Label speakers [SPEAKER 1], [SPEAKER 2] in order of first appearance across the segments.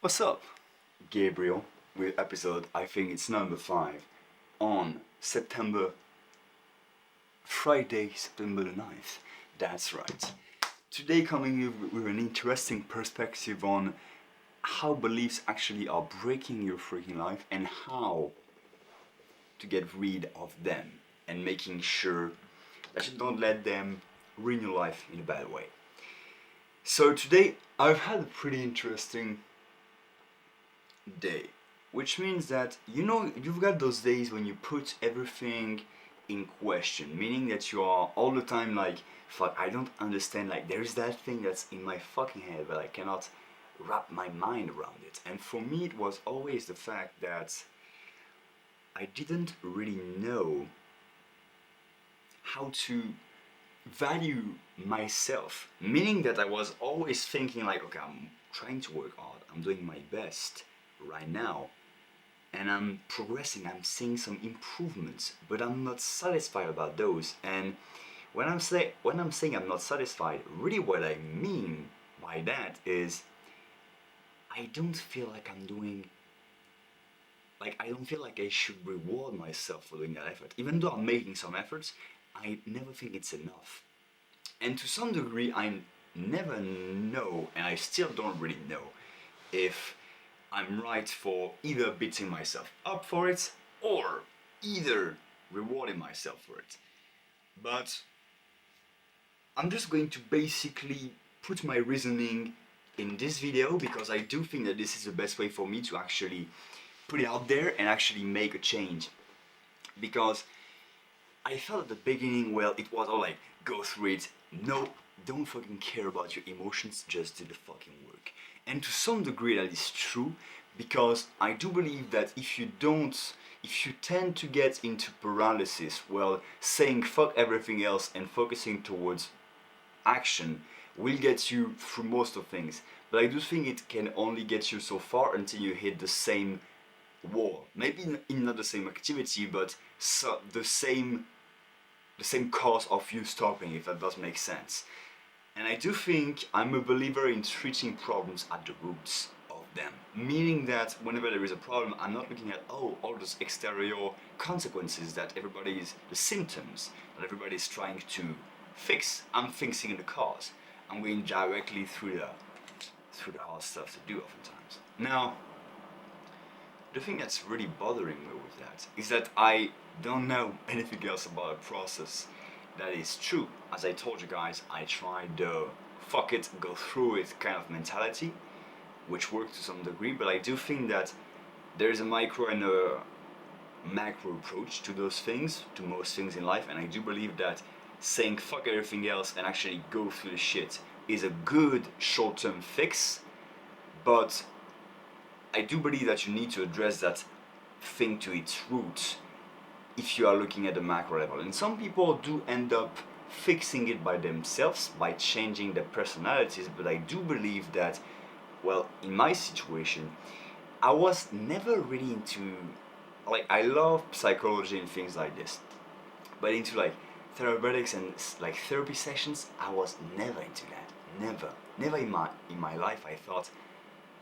[SPEAKER 1] What's up? Gabriel with episode, I think it's number 5, on Friday, September the 9th. That's right. Today coming with an interesting perspective on how beliefs actually are breaking your freaking life and how to get rid of them and making sure that you don't let them ruin your life in a bad way. So today I've had a pretty interesting day, which means that you've got those days when you put everything in question, meaning that you are all the time like, fuck, I don't understand, like there's that thing that's in my fucking head but I cannot wrap my mind around it. And for me it was always the fact that I didn't really know how to value myself, meaning that I was always thinking like, okay, I'm trying to work hard, I'm doing my best right now, and I'm progressing, I'm seeing some improvements, but I'm not satisfied about those. And when I'm saying I'm not satisfied, really what I mean by that is I don't feel like I'm doing, like I don't feel like I should reward myself for doing that effort. Even though I'm making some efforts, I never think it's enough. And to some degree, I never know, and I still don't really know, if I'm right for either beating myself up for it or either rewarding myself for it. But I'm just going to basically put my reasoning in this video because I do think that this is the best way for me to actually put it out there and actually make a change. Because I felt at the beginning, well, it was all like, go through it, no, don't fucking care about your emotions, just do the fucking work. And to some degree that is true, because I do believe that if you tend to get into paralysis, well, saying fuck everything else and focusing towards action will get you through most of things. But I do think it can only get you so far until you hit the same wall. Maybe in not the same activity, but the same cause of you stopping, if that does make sense. And I do think I'm a believer in treating problems at the roots of them. Meaning that whenever there is a problem, I'm not looking at, all those exterior consequences that the symptoms that everybody is trying to fix. I'm fixing the cause. I'm going directly through the hard stuff to do oftentimes. Now, the thing that's really bothering me with that is that I don't know anything else about a process that is true. As I told you guys, I tried the fuck it, go through it kind of mentality, which worked to some degree, but I do think that there is a micro and a macro approach to those things, to most things in life, and I do believe that saying fuck everything else and actually go through the shit is a good short-term fix, but I do believe that you need to address that thing to its root if you are looking at the macro level. And some people do end up fixing it by themselves, by changing their personalities, but I do believe that, well, in my situation, I was never really into, like, I love psychology and things like this, but into like therapeutics and like therapy sessions, I was never into that. Never in my life I thought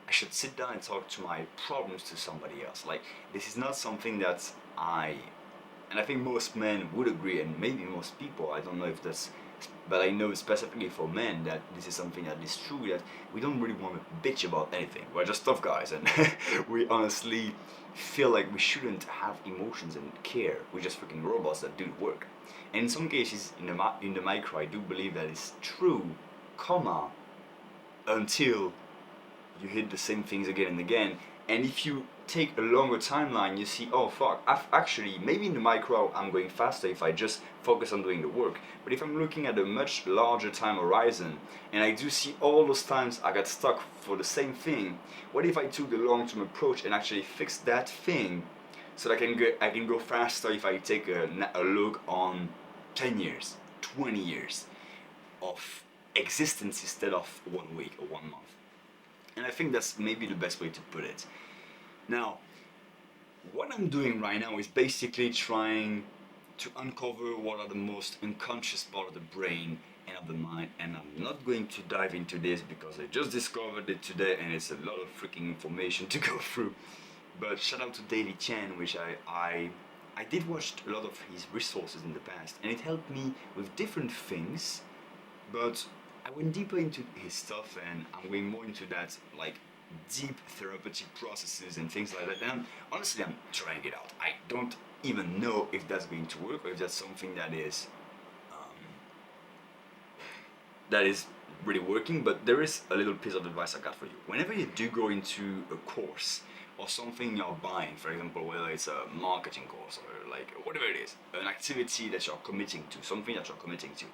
[SPEAKER 1] I should sit down and talk to my problems to somebody else. Like, this is not something that and I think most men would agree, and maybe most people, I don't know if that's, but I know specifically for men that this is something that is true, that we don't really want to bitch about anything. We're just tough guys, and we honestly feel like we shouldn't have emotions and care. We're just freaking robots that do the work. And in some cases, in the micro, I do believe that is true, until you hit the same things again and again. And if you take a longer timeline, you see, oh fuck, actually, maybe in the micro I'm going faster if I just focus on doing the work. But if I'm looking at a much larger time horizon, and I do see all those times I got stuck for the same thing, what if I took the long-term approach and actually fix that thing so that I can go faster if I take a look on 10 years, 20 years of existence instead of 1 week or 1 month. And I think that's maybe the best way to put it. Now, what I'm doing right now is basically trying to uncover what are the most unconscious part of the brain and of the mind, and I'm not going to dive into this because I just discovered it today and it's a lot of freaking information to go through. But shout out to David Chan, which I did watch a lot of his resources in the past, and it helped me with different things. But I went deeper into his stuff, and I'm going more into that like deep therapeutic processes and things like that. And honestly, I'm trying it out. I don't even know if that's going to work or if that's something that is really working, but there is a little piece of advice I got for you. Whenever you do go into a course or something you're buying, for example, whether it's a marketing course or like whatever it is, an activity that you're committing to, something that you're committing to.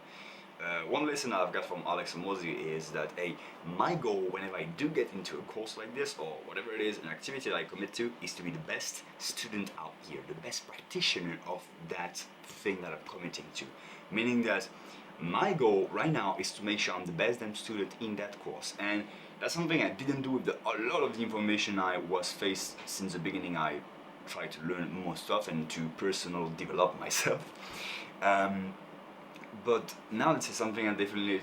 [SPEAKER 1] One lesson I've got from Alex Mosley is that, hey, my goal whenever I do get into a course like this or whatever it is, an activity that I commit to, is to be the best student out here, the best practitioner of that thing that I'm committing to. Meaning that my goal right now is to make sure I'm the best damn student in that course. And that's something I didn't do with a lot of the information I was faced since the beginning. I tried to learn more stuff and to personal develop myself. But now this is something I definitely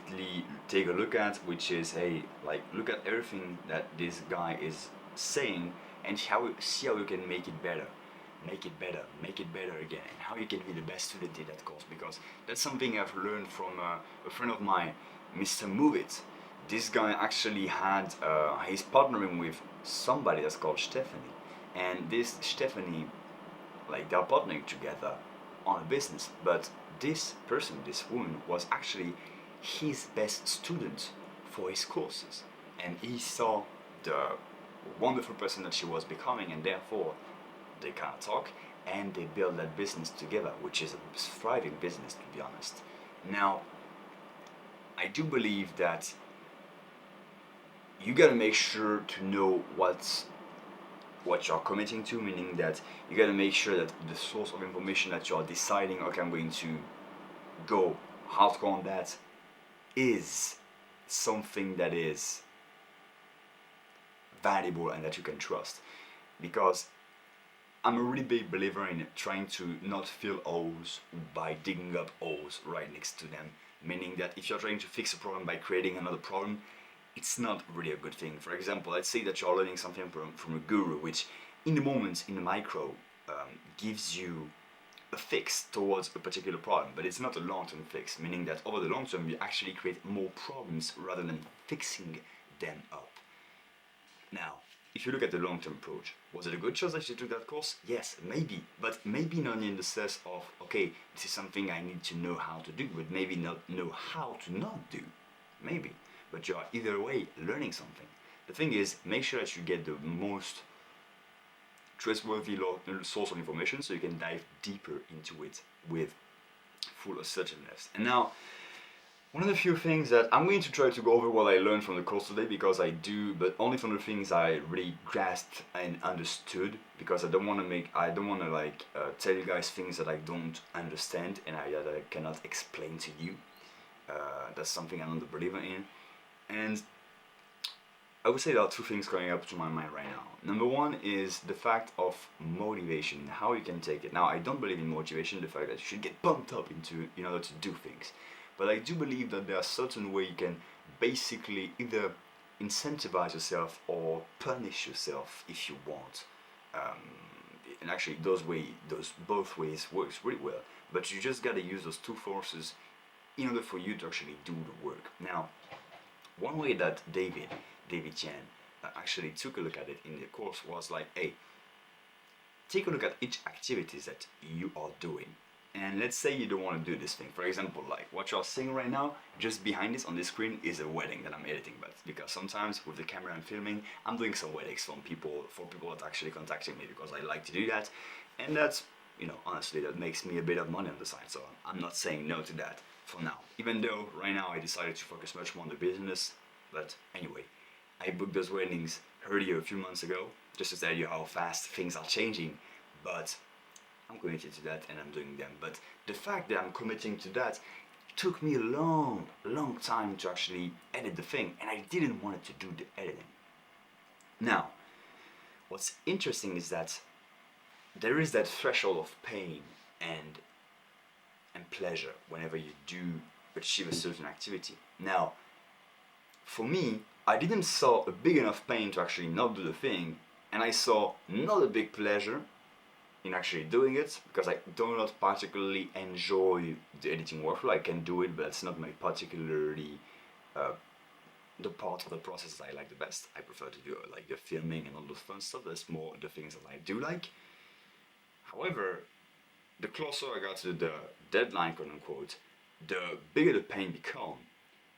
[SPEAKER 1] take a look at, which is, hey, like look at everything that this guy is saying and see how you can make it better, make it better, make it better again, and how you can be the best student in that course. Because that's something I've learned from a friend of mine, Mr. Move It. This guy actually had he's partnering with somebody that's called Stephanie, and this Stephanie, like they're partnering together on a business, but this person, this woman, was actually his best student for his courses, and he saw the wonderful person that she was becoming, and therefore they kind of talk and they build that business together, which is a thriving business, to be honest. Now, I do believe that you gotta make sure to know what you're committing to, meaning that you gotta make sure that the source of information that you're deciding, okay, I'm going to go hardcore on that, is something that is valuable and that you can trust. Because I'm a really big believer in trying to not fill holes by digging up holes right next to them. Meaning that if you're trying to fix a problem by creating another problem, it's not really a good thing. For example, let's say that you're learning something from a guru, which in the moment, in the micro, gives you a fix towards a particular problem, but it's not a long-term fix, meaning that over the long term you actually create more problems rather than fixing them up. Now, if you look at the long-term approach, was it a good choice that you took that course? Yes, maybe, but maybe not in the sense of, okay, this is something I need to know how to do, but maybe not know how to not do. Maybe, but you are either way learning something. The thing is, make sure that you get the most trustworthy source of information so you can dive deeper into it with full assertiveness. And now, one of the few things that I'm going to try to go over what I learned from the course today, because I do, but only from the things I really grasped and understood, because I don't want to tell you guys things that I don't understand and that I cannot explain to you. That's something I'm not a believer in. And I would say there are two things coming up to my mind right now. Number one is the fact of motivation, how you can take it. Now, I don't believe in motivation, the fact that you should get pumped up in order to do things. But I do believe that there are certain ways you can basically either incentivize yourself or punish yourself if you want. And actually, those both ways works really well. But you just gotta use those two forces in order for you to actually do the work. Now, one way that David Chan actually took a look at it in the course was like, hey, take a look at each activities that you are doing. And let's say you don't want to do this thing. For example, like what you're seeing right now, just behind this on this screen is a wedding that I'm editing. But because sometimes with the camera I'm filming, I'm doing some weddings for people that actually contacting me because I like to do that. And that's, honestly, that makes me a bit of money on the side. So I'm not saying no to that for now. Even though right now I decided to focus much more on the business. But anyway, I booked those weddings earlier a few months ago, just to tell you how fast things are changing. But I'm committed to that and I'm doing them. But the fact that I'm committing to that took me a long time to actually edit the thing, and I didn't want to do the editing. Now, what's interesting is that there is that threshold of pain and pleasure whenever you do achieve a certain activity. Now, for me, I didn't saw a big enough pain to actually not do the thing, and I saw not a big pleasure in actually doing it, because I do not particularly enjoy the editing workflow. I can do it, but it's not my particularly uh, the part of the process that I like the best. I prefer to do like the filming and all those fun stuff. That's more the things that I do like. However, the closer I got to the deadline, quote unquote, the bigger the pain become.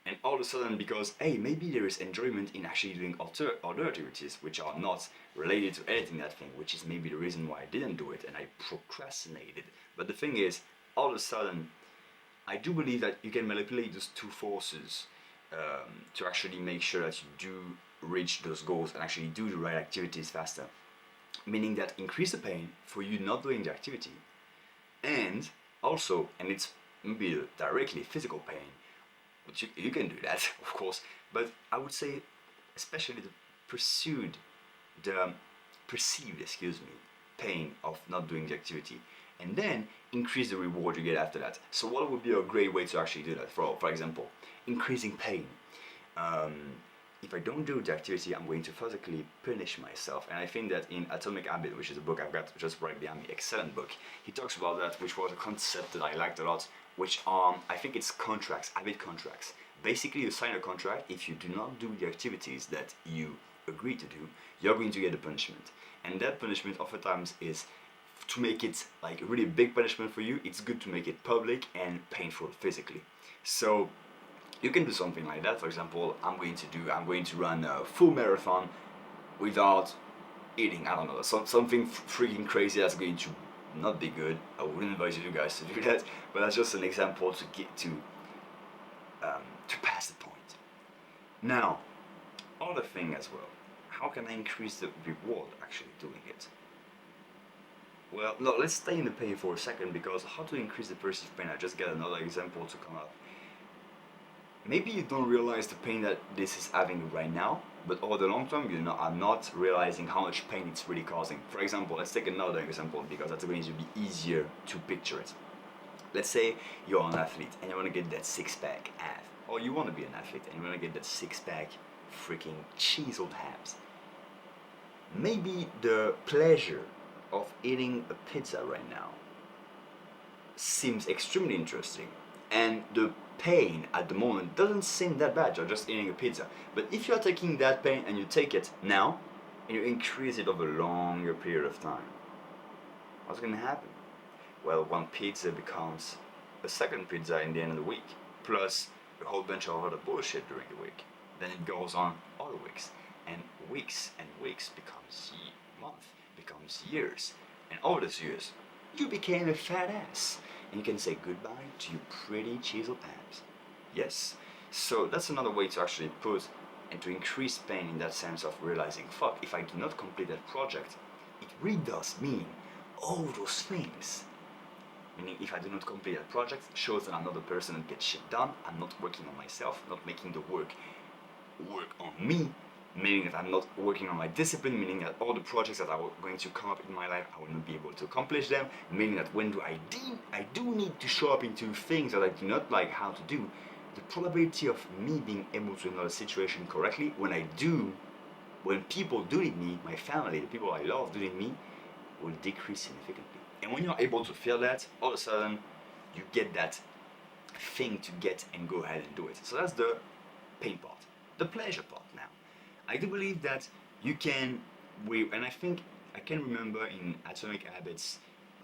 [SPEAKER 1] And all of a sudden, because hey, maybe there is enjoyment in actually doing other activities which are not related to editing that thing, which is maybe the reason why I didn't do it and I procrastinated. But the thing is, all of a sudden, I do believe that you can manipulate those two forces to actually make sure that you do reach those goals and actually do the right activities faster. Meaning that increase the pain for you not doing the activity, and also, and it's maybe directly physical pain, but you can do that, of course, but I would say especially the perceived, pain of not doing the activity, and then increase the reward you get after that. So what would be a great way to actually do that? For example, increasing pain. If I don't do the activity, I'm going to physically punish myself. And I think that in Atomic Habit, which is a book I've got just right behind me, excellent book, he talks about that, which was a concept that I liked a lot, which I think it's contracts, habit contracts. Basically, you sign a contract. If you do not do the activities that you agree to do, you're going to get a punishment. And that punishment oftentimes is, to make it like a really big punishment for you, it's good to make it public and painful physically. So you can do something like that. For example, I'm going to run a full marathon without eating. I don't know, something freaking crazy that's going to not be good. I wouldn't advise you guys to do that, but that's just an example to get to pass the point. Now, other thing as well. How can I increase the reward actually doing it? Well, no, let's stay in the pain for a second, because how to increase the perceived pain? I just get another example to come up. Maybe you don't realize the pain that this is having right now, but over the long term, you are not realizing how much pain it's really causing. For example, let's take another example, because that's going to be easier to picture it. Let's say you're an athlete and you want to get that six-pack abs, or you want to be an athlete and you want to get that six-pack freaking chiseled abs. Maybe the pleasure of eating a pizza right now seems extremely interesting, and the pain at the moment doesn't seem that bad. You're just eating a pizza. But if you're taking that pain and you take it now and you increase it over a longer period of time, what's going to happen? Well, one pizza becomes a second pizza in the end of the week, plus a whole bunch of other bullshit during the week. Then it goes on other weeks, and weeks becomes month, becomes years, and all those years you became a fat ass, and you can say goodbye to your pretty chiseled abs. Yes, so that's another way to actually put and to increase pain, in that sense of realizing, fuck, if I do not complete that project, it really does mean all those things. Meaning, if I do not complete that project, it shows that I'm not the person that gets shit done. I'm not working on myself, not making the work on me, meaning that I'm not working on my discipline, meaning that all the projects that are going to come up in my life, I will not be able to accomplish them, meaning that when I do need to show up into things that I do not like how to do, the probability of me being able to handle a situation correctly, when people do need me, my family, the people I love do need me, will decrease significantly. And when you're able to feel that, all of a sudden, you get that thing to get and go ahead and do it. So that's the pain part. The pleasure part now. I do believe that you can, and I think I can remember in Atomic Habits,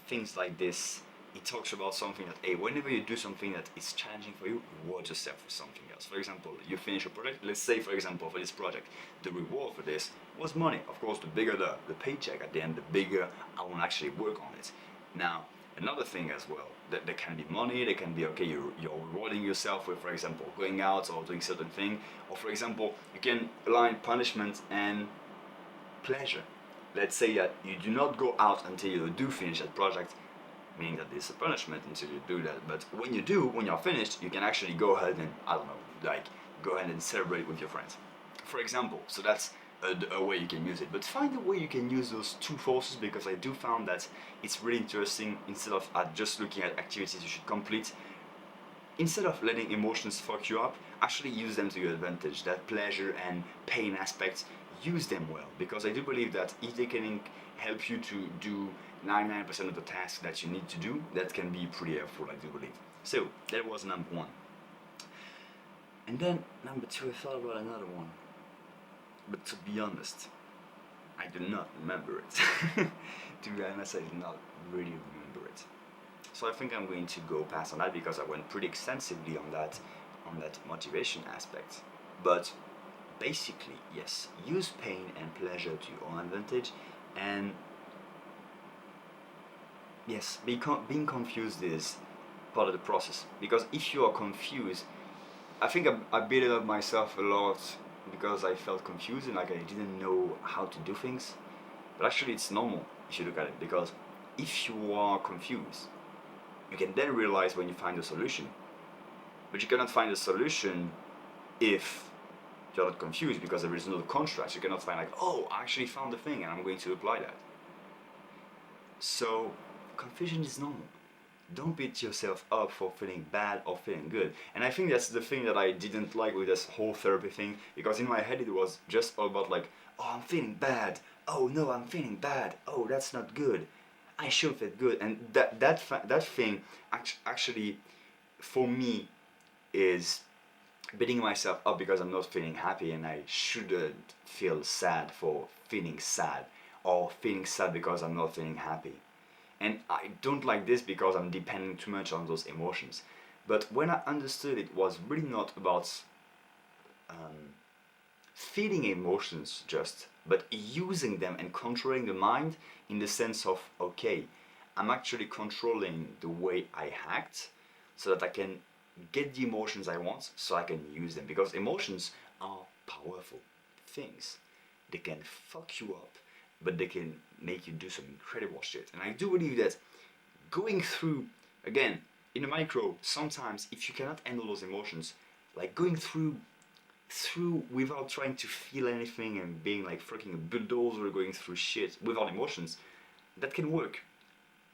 [SPEAKER 1] things like this, it talks about something that, hey, whenever you do something that is challenging for you, reward yourself for something else. For example, you finish a project, let's say, for example, for this project, the reward for this was money. Of course, the bigger the paycheck at the end, the bigger I want to actually work on it. Now, another thing as well, that there can be money, there can be, okay, you're rewarding yourself with, for example, going out or doing certain thing, or for example, you can align punishment and pleasure. Let's say that you do not go out until you do finish that project, meaning that there's a punishment until you do that, but when you're finished, you can actually go ahead and, I don't know, like, go ahead and celebrate with your friends. For example, so that's a way you can use it, but find a way you can use those two forces, because I do found that it's really interesting. Instead of just looking at activities you should complete, instead of letting emotions fuck you up, actually use them to your advantage. That pleasure and pain aspects, use them well. Because I do believe that if they can help you to do 99% of the tasks that you need to do, that can be pretty helpful, I do believe. So, that was number one. And then, number two, I thought about another one. But to be honest, I do not remember it. To be honest, I do not really remember it. So I think I'm going to go pass on that because I went pretty extensively on that motivation aspect. But basically, yes, use pain and pleasure to your own advantage, and yes, being confused is part of the process. Because if you are confused, I think I beat it up myself a lot because I felt confused and like I didn't know how to do things. But actually, it's normal if you look at it, because if you are confused, you can then realize when you find a solution. But you cannot find a solution if you're not confused, because there is no contrast. You cannot find like, oh, I actually found the thing and I'm going to apply that. So confusion is normal. Don't beat yourself up for feeling bad or feeling good. And I think that's the thing that I didn't like with this whole therapy thing, because in my head it was just all about like, oh, I'm feeling bad. Oh no, I'm feeling bad. Oh, that's not good. I should feel good. And that thing actually, for me, is beating myself up because I'm not feeling happy, and I shouldn't feel sad for feeling sad, or feeling sad because I'm not feeling happy. And I don't like this because I'm depending too much on those emotions. But when I understood it was really not about feeling emotions just, but using them and controlling the mind in the sense of, okay, I'm actually controlling the way I act so that I can get the emotions I want so I can use them. Because emotions are powerful things. They can fuck you up, but they can make you do some incredible shit. And I do believe that going through, again, in a micro, sometimes if you cannot handle those emotions, like going through without trying to feel anything and being like fucking a bulldozer going through shit without emotions, that can work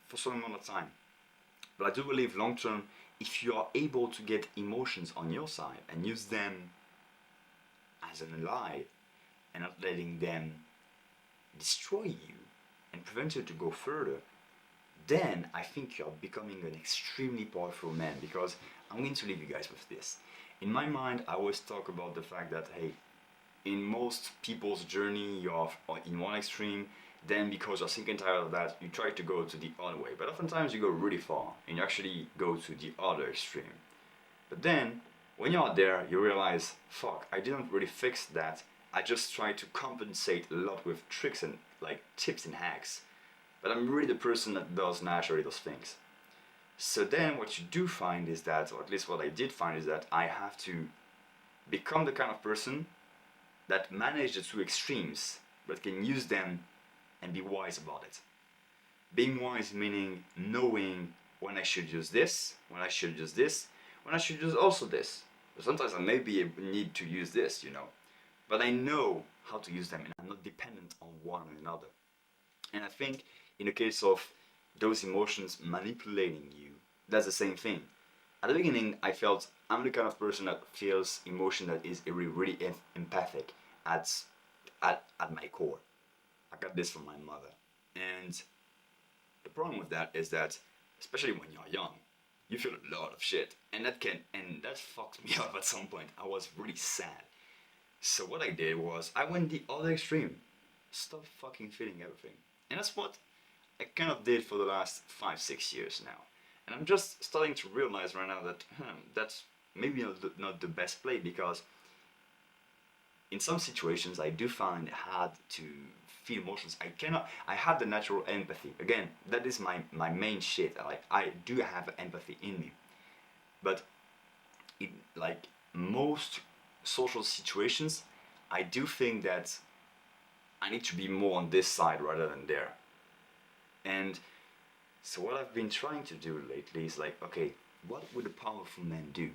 [SPEAKER 1] for some amount of time. But I do believe long term, if you are able to get emotions on your side and use them as an ally and not letting them destroy you and prevent you to go further, then I think you're becoming an extremely powerful man. Because I'm going to leave you guys with this. In my mind, I always talk about the fact that, hey, in most people's journey, you're in one extreme, then because you're sick and tired of that, you try to go to the other way. But oftentimes you go really far and you actually go to the other extreme. But then, when you're there, you realize, fuck, I didn't really fix that. I just try to compensate a lot with tricks and like tips and hacks. But I'm really the person that does naturally those things. So then what you do find is that, or at least what I did find, is that I have to become the kind of person that manages the two extremes, but can use them and be wise about it. Being wise meaning knowing when I should use this, when I should use this, when I should use also this. But sometimes I maybe need to use this, you know. But I know how to use them and I'm not dependent on one another. And I think in the case of those emotions manipulating you, that's the same thing. At the beginning, I felt I'm the kind of person that feels emotion that is really empathic at my core. I got this from my mother. And the problem with that is that, especially when you're young, you feel a lot of shit. And that fucked me up at some point. I was really sad. So what I did was, I went the other extreme. Stop fucking feeling everything. And that's what I kind of did for the last 5-6 years now. And I'm just starting to realize right now that that's maybe not the best play, because in some situations I do find it hard to feel emotions. I have the natural empathy. Again, that is my main shit. I do have empathy in me. But in like most social situations, I do think that I need to be more on this side rather than there. And so what I've been trying to do lately is like, okay, what would a powerful man do?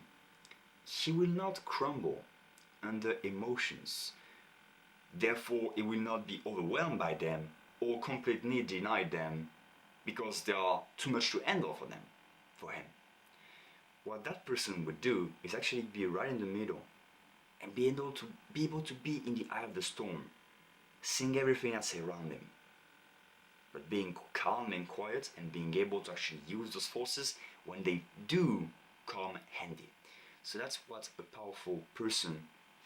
[SPEAKER 1] He will not crumble under emotions. Therefore, he will not be overwhelmed by them or completely deny them because they are too much to handle for him. what that person would do is actually be right in the middle and be able to be in the eye of the storm, seeing everything that's around him, but being calm and quiet and being able to actually use those forces when they do come handy. So that's what a powerful person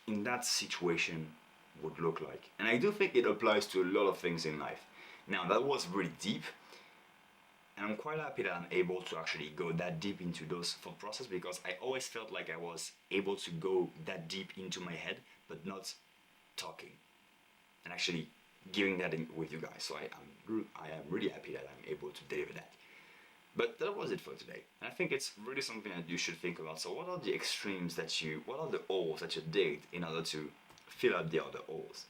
[SPEAKER 1] in that situation would look like. And I do think it applies to a lot of things in life. Now, that was really deep, and I'm quite happy that I'm able to actually go that deep into those thought process, because I always felt like I was able to go that deep into my head but not talking and actually giving that in with you guys. So I am really happy that I'm able to deliver that. But that was it for today. And I think it's really something that you should think about. So what are the extremes what are the holes that you digged in order to fill out the other holes?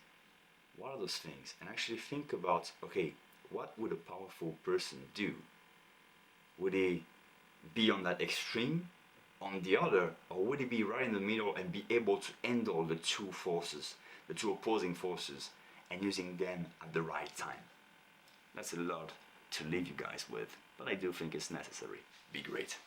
[SPEAKER 1] What are those things? And actually think about, okay, what would a powerful person do? Would he be on that extreme, on the other, or would he be right in the middle and be able to handle the two forces, the two opposing forces, and using them at the right time? That's a lot to leave you guys with, but I do think it's necessary. Be great.